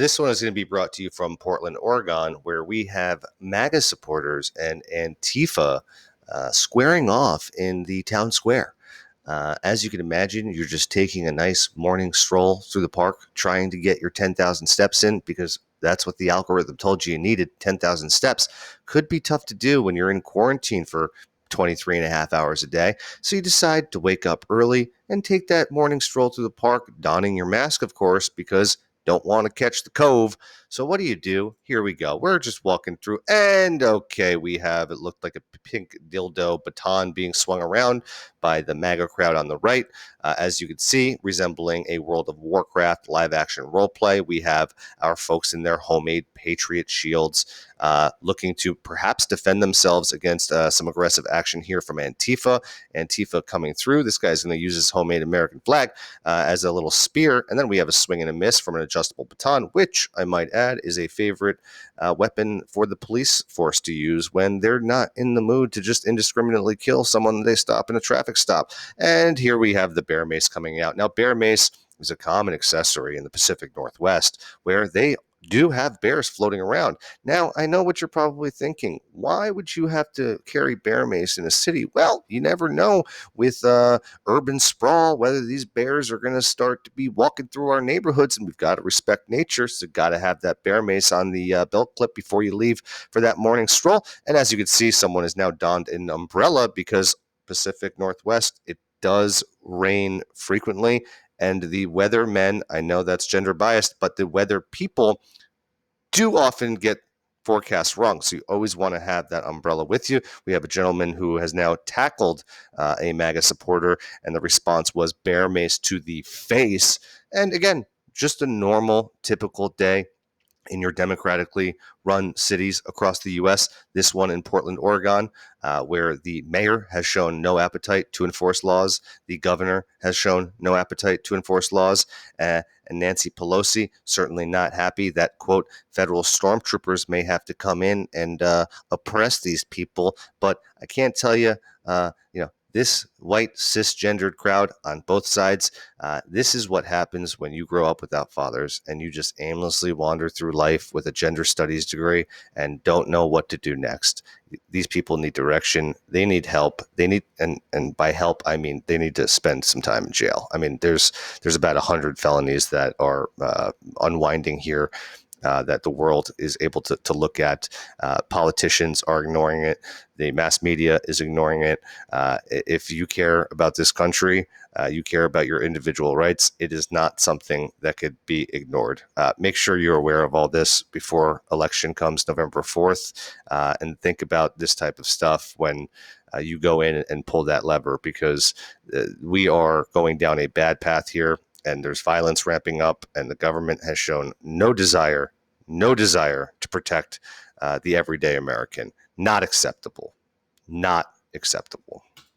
This one is going to be brought to you from Portland, Oregon, where we have MAGA supporters and ANTIFA squaring off in the town square. As you can imagine, you're just taking a nice morning stroll through the park, trying to get your 10,000 steps in because that's what the algorithm told you needed. 10,000 steps could be tough to do when you're in quarantine for 23 and a half hours a day. So you decide to wake up early and take that morning stroll through the park, donning your mask, of course, because don't want to catch the cove. So what do? Here we go. We're just walking through, and okay, we have, it looked like a pink dildo baton being swung around by the MAGA crowd on the right. As you can see, resembling a World of Warcraft live action role play, we have our folks in their homemade Patriot shields, looking to perhaps defend themselves against some aggressive action here from Antifa. Antifa coming through. This guy's going to use his homemade American flag as a little spear, and then we have a swing and a miss from an adjustable baton, which I might add is a favorite weapon for the police force to use when they're not in the mood to just indiscriminately kill someone they stop in a traffic stop. And here we have the bear mace coming out. Now, bear mace is a common accessory in the Pacific Northwest where they do have bears floating around. Now, I know what you're probably thinking. Why would you have to carry bear mace in a city? Well, you never know with urban sprawl whether these bears are going to start to be walking through our neighborhoods, and we've got to respect nature, so got to have that bear mace on the belt clip before you leave for that morning stroll. And as you can see, someone has now donned an umbrella because Pacific Northwest, it does rain frequently. And the weather men, I know that's gender biased, but the weather people do often get forecasts wrong. So you always want to have that umbrella with you. We have a gentleman who has now tackled a MAGA supporter, and the response was bear mace to the face. And again, just a normal, typical day in your democratically run cities across the U.S. This one in Portland, Oregon, where the mayor has shown no appetite to enforce laws. The governor has shown no appetite to enforce laws. And Nancy Pelosi certainly not happy that, quote, federal stormtroopers may have to come in and oppress these people. But I can't tell you, this white cisgendered crowd on both sides, this is what happens when you grow up without fathers and you just aimlessly wander through life with a gender studies degree and don't know what to do next. These people need direction. They need help. They need, and by help, I mean they need to spend some time in jail. I mean, there's about 100 felonies that are unwinding here. That the world is able to look at. Politicians are ignoring it. The mass media is ignoring it. If you care about this country, you care about your individual rights, it is not something that could be ignored. Make sure you're aware of all this before election comes November 4th, and think about this type of stuff when you go in and pull that lever, because we are going down a bad path here. And there's violence ramping up, and the government has shown no desire to protect the everyday American. Not acceptable. Not acceptable.